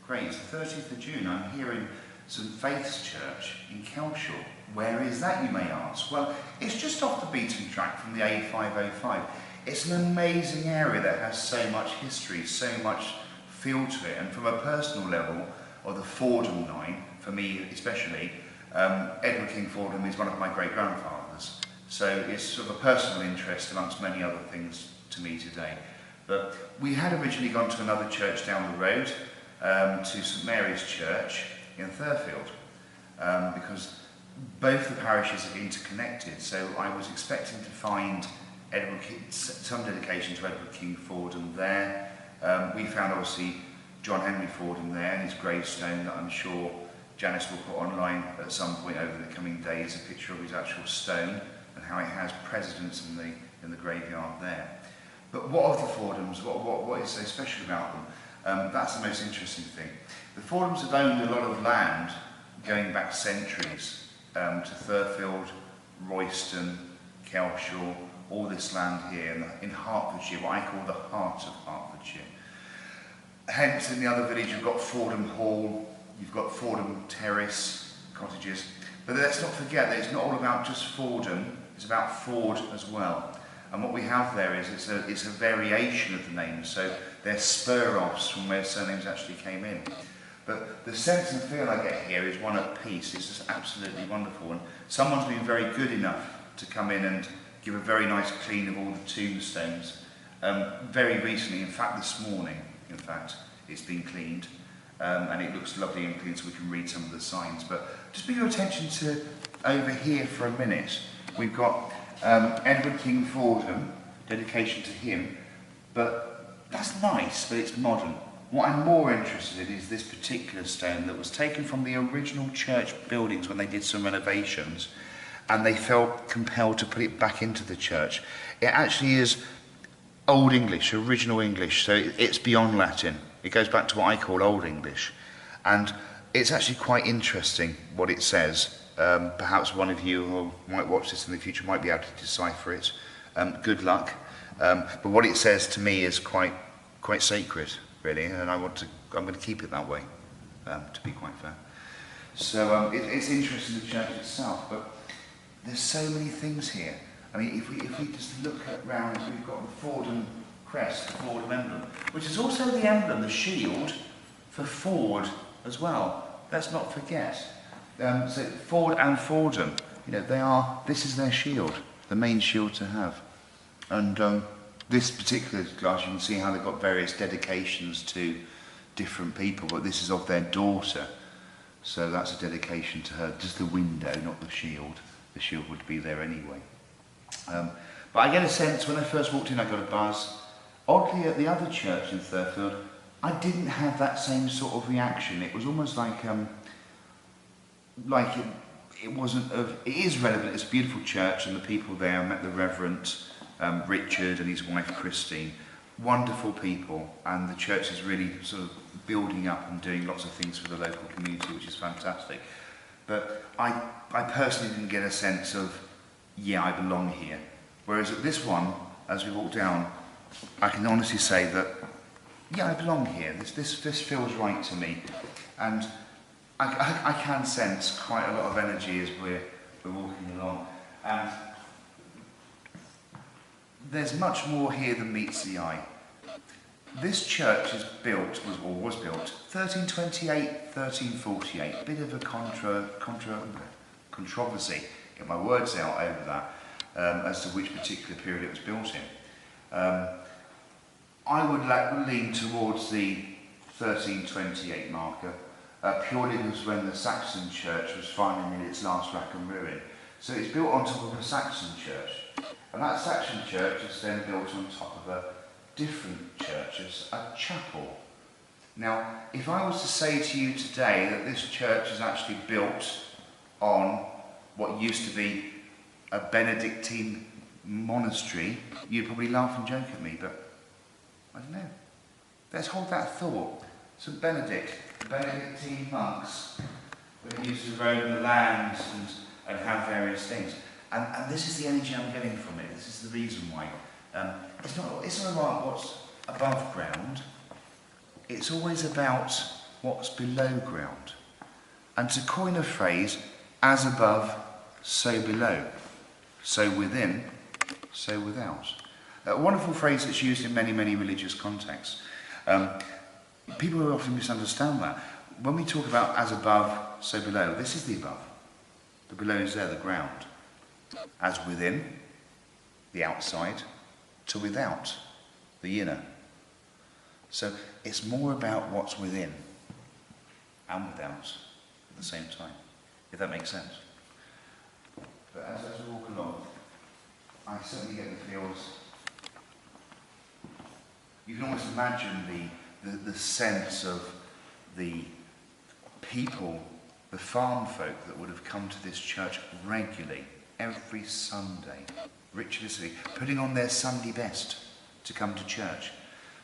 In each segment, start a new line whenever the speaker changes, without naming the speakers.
Great, it's the 30th of June. I'm here in St Faith's Church in Kelshall. Where is that, you may ask? Well, it's just off the beaten track from the A505. It's an amazing area that has so much history, so much feel to it, and from a personal level, of the Fordham line, for me especially, Edward King Fordham is one of my great-grandfathers. So it's sort of a personal interest amongst many other things to me today. But we had originally gone to another church down the road, to St Mary's Church in Thurfield, because both the parishes are interconnected. So I was expecting to find some dedication to Edward King Fordham there. We found obviously John Henry Fordham there and his gravestone that I'm sure Janice will put online at some point over the coming days, a picture of his actual stone and how it has precedence in the graveyard there. But what of the Fordhams? What is so special about them? That's the most interesting thing. The Fordhams have owned a lot of land going back centuries to Thurfield, Royston, Kelshall, all this land here in Hertfordshire, what I call the heart of Hertfordshire. Hence, in the other village, you've got Fordham Hall, you've got Fordham Terrace cottages. But let's not forget that it's not all about just Fordham, it's about Ford as well. And what we have there is it's a variation of the names, so they're spur-offs from where surnames actually came in. But the sense and feel I get here is one at peace. It's just absolutely wonderful. And someone's been very good enough to come in and give a very nice clean of all the tombstones. Very recently, in fact this morning, it's been cleaned. And it looks lovely and clean so we can read some of the signs. But just bring your attention to over here for a minute. We've got Edward King Fordham, dedication to him. But that's nice, but it's modern. What I'm more interested in is this particular stone that was taken from the original church buildings when they did some renovations, and they felt compelled to put it back into the church. It actually is Old English, original English, so it's beyond Latin. It goes back to what I call Old English. And it's actually quite interesting what it says. Perhaps one of you who might watch this in the future might be able to decipher it. Good luck. But what it says to me is quite sacred, really, and I'm going to keep it that way, to be quite fair. So it's interesting, the church itself, but there's so many things here. I mean, if we just look around, we've got the Fordham crest, the Fordham emblem, which is also the emblem, the shield, for Ford as well. Let's not forget. So Ford and Fordham, this is their shield, the main shield to have. And this particular glass, you can see how they've got various dedications to different people, but this is of their daughter. So that's a dedication to her, just the window, not the shield. The shield would be there anyway. But I get a sense, when I first walked in, I got a buzz. Oddly, at the other church in Thurfield, I didn't have that same sort of reaction. It was almost like it wasn't of. It is relevant. It's a beautiful church, and the people there. I met the Reverend Richard and his wife Christine. Wonderful people, and the church is really sort of building up and doing lots of things for the local community, which is fantastic. But I personally didn't get a sense of, yeah, I belong here. Whereas at this one, as we walk down, I can honestly say that, yeah, I belong here. This feels right to me. And I can sense quite a lot of energy as we're walking along. And there's much more here than meets the eye. This church was built 1328, 1348. Bit of a controversy, get my words out over that, as to which particular period it was built in. I would lean towards the 1328 marker, purely because when the Saxon church was finally in its last rack and ruin. So it's built on top of a Saxon church, and that Saxon church is then built on top of a different church, as a chapel. Now, if I was to say to you today that this church is actually built on what used to be a Benedictine monastery, you'd probably laugh and joke at me, but I don't know. Let's hold that thought. St Benedict, the Benedictine monks, that used to roam the lands and have various things. And this is the energy I'm getting from it. This is the reason why. It's not about what's above ground. It's always about what's below ground. And to coin a phrase, as above, so below. So within, so without. A wonderful phrase that's used in many, many religious contexts. People often misunderstand that. When we talk about as above, so below, this is the above. The below is there, the ground. As within, the outside, to without, the inner. So it's more about what's within and without at the same time, if that makes sense. But as I walk along, I certainly get the feels. You can almost imagine the sense of the people, the farm folk that would have come to this church regularly, every Sunday, ritualistically, putting on their Sunday best to come to church,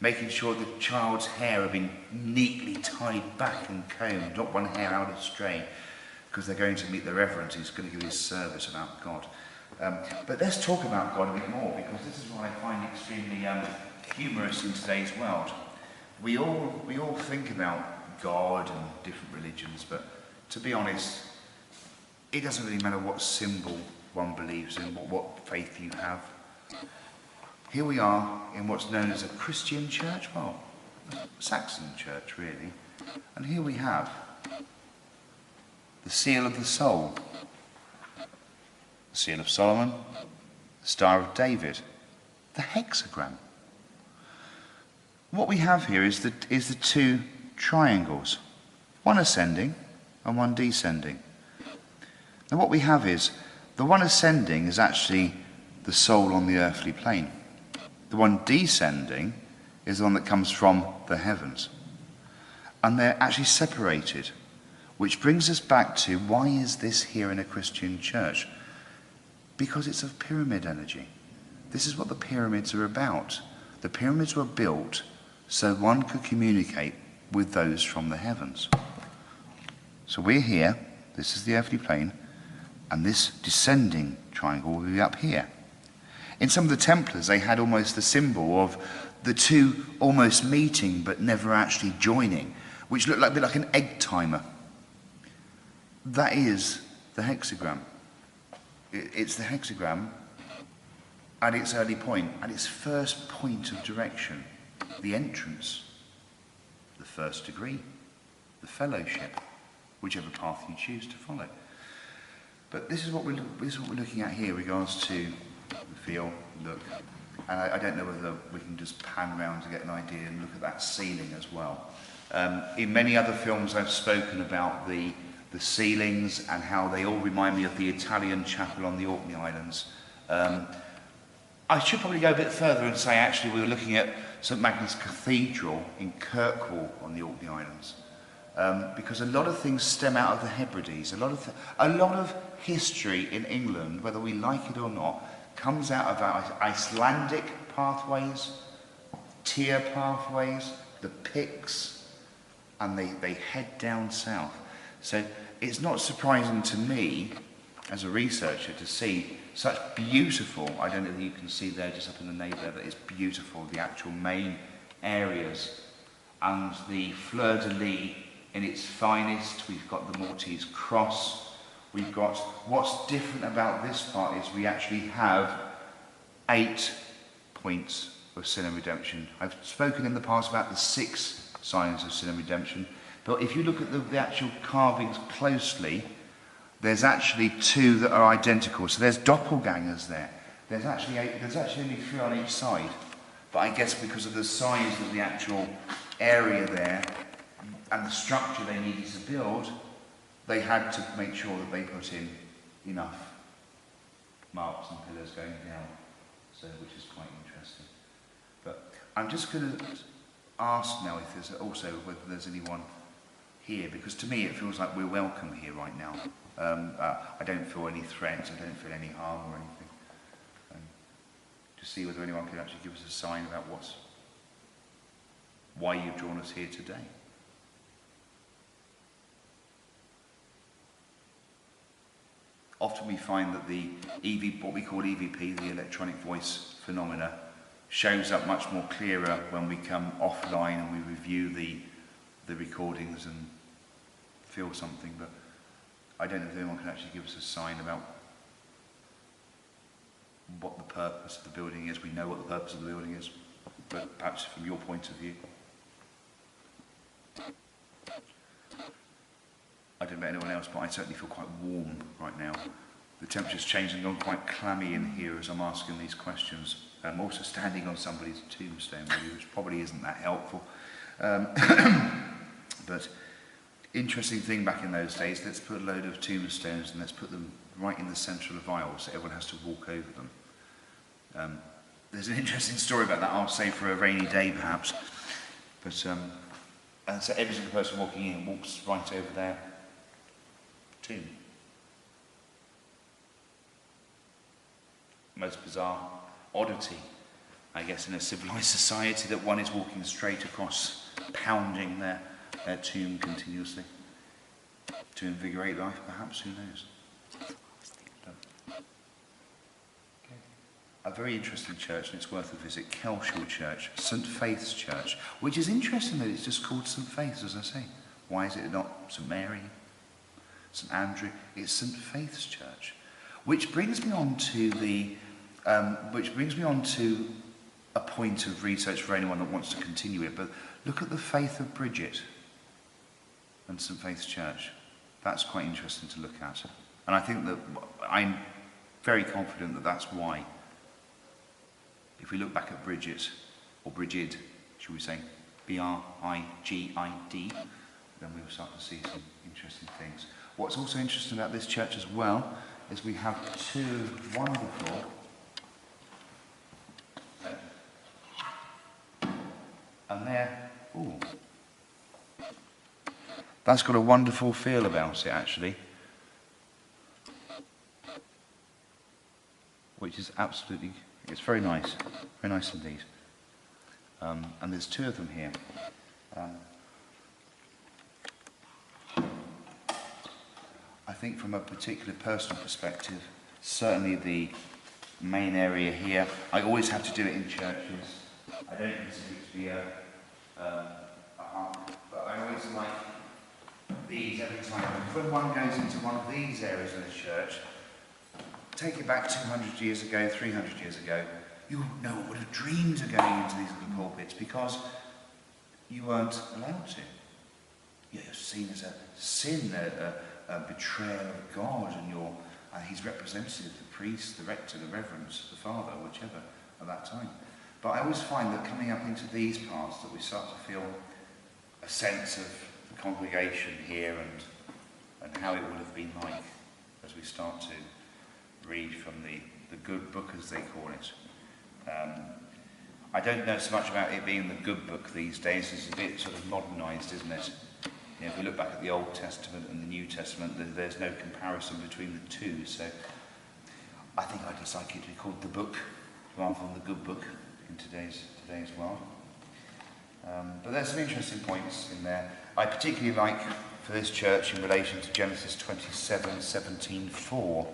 making sure the child's hair had been neatly tied back and combed, not one hair out astray, because they're going to meet the Reverend who's going to give his service about God. But let's talk about God a bit more, because this is what I find extremely humorous in today's world. We all think about God and different religions, but to be honest, it doesn't really matter what symbol one believes in, what faith you have. Here we are in what's known as a Christian church, well, a Saxon church really, and here we have the seal of the soul, the seal of Solomon, the Star of David, the hexagram. What we have here is the two triangles, one ascending and one descending. Now what we have is, the one ascending is actually the soul on the earthly plane. The one descending is the one that comes from the heavens. And they're actually separated, which brings us back to, why is this here in a Christian church? Because it's of pyramid energy. This is what the pyramids are about. The pyramids were built so one could communicate with those from the heavens. So we're here, this is the earthly plane, and this descending triangle will be up here. In some of the Templars, they had almost the symbol of the two almost meeting but never actually joining, which looked like a bit like an egg timer. That is the hexagram. It's the hexagram at its early point, at its first point of direction, the entrance, the first degree, the fellowship, whichever path you choose to follow. But this is what we're looking at here in regards to feel, look. And I don't know whether we can just pan around to get an idea and look at that ceiling as well. In many other films I've spoken about the ceilings and how they all remind me of the Italian chapel on the Orkney Islands. I should probably go a bit further and say actually we were looking at St Magnus Cathedral in Kirkwall on the Orkney Islands. Because a lot of things stem out of the Hebrides. A lot of history in England, whether we like it or not, comes out of our Icelandic pathways, Tier pathways, the Picts, and they head down south. So it's not surprising to me, as a researcher, to see such beautiful, I don't know if you can see there just up in the neighbour, that it's beautiful, the actual main areas, and the fleur-de-lis in its finest. We've got the Maltese cross. We've got, what's different about this part is we actually have 8 points of sin and redemption. I've spoken in the past about the 6 signs of sin and redemption, but if you look at the actual carvings closely, there's actually 2 that are identical. So there's doppelgangers there. There's actually only 3 on each side, but I guess because of the size of the actual area there and the structure they needed to build, they had to make sure that they put in enough marks and pillars going down, so which is quite interesting. But I'm just going to ask now if there's also whether there's anyone here, because to me it feels like we're welcome here right now. I don't feel any threats, I don't feel any harm or anything. To see whether anyone could actually give us a sign about why you've drawn us here today. Often we find that the what we call EVP, the electronic voice phenomena, shows up much more clearer when we come offline and we review the the recordings and feel something, but I don't know if anyone can actually give us a sign about what the purpose of the building is. We know what the purpose of the building is, but perhaps from your point of view. I don't know about anyone else, but I certainly feel quite warm right now. The temperature's changed and gone quite clammy in here as I'm asking these questions. I'm also standing on somebody's tombstone, which probably isn't that helpful. But interesting thing back in those days, let's put a load of tombstones and let's put them right in the centre of the aisle so everyone has to walk over them. There's an interesting story about that, I'll say for a rainy day perhaps. But so every single person walking in walks right over their tomb. Most bizarre oddity, I guess, in a civilized society, that one is walking straight across, pounding their tomb continuously. To invigorate life, perhaps, who knows? A very interesting church, and it's worth a visit. Kelshall Church, St Faith's Church, which is interesting that it's just called St Faith's, as I say. Why is it not St Mary, St Andrew? It's St Faith's Church, which brings me on to a point of research for anyone that wants to continue it. But look at the faith of Bridget and St Faith's Church. That's quite interesting to look at, and I think that I'm very confident that that's why. If we look back at Bridget, or Brigid, should we say, B-R-I-G-I-D, then we will start to see some interesting things. What's also interesting about this church as well is we have two wonderful and they're, ooh, that's got a wonderful feel about it actually, which is absolutely, it's very nice indeed. And there's two of them here. I think from a particular personal perspective, certainly the main area here, I always have to do it in churches. I don't consider it to be a but I always like these every time. When one goes into one of these areas of the church, take it back 200 years ago, 300 years ago, you no one would have dreamed of going into these little pulpits because you weren't allowed to. You're seen as a sin, a betrayal of God, and he's representative, the priest, the rector, the reverend, the father, whichever, at that time. But I always find that coming up into these parts that we start to feel a sense of the congregation here and how it would have been like as we start to read from the good book, as they call it. I don't know so much about it being the good book these days. It's a bit sort of modernised, isn't it? You know, if we look back at the Old Testament and the New Testament, there's no comparison between the two. So I think I'd just like it to be called the book rather than the good book in today's world. But there's some interesting points in there. I particularly like for this church in relation to Genesis 27:17-4.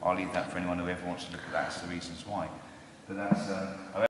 I'll leave that for anyone who ever wants to look at that as the reasons why. But that's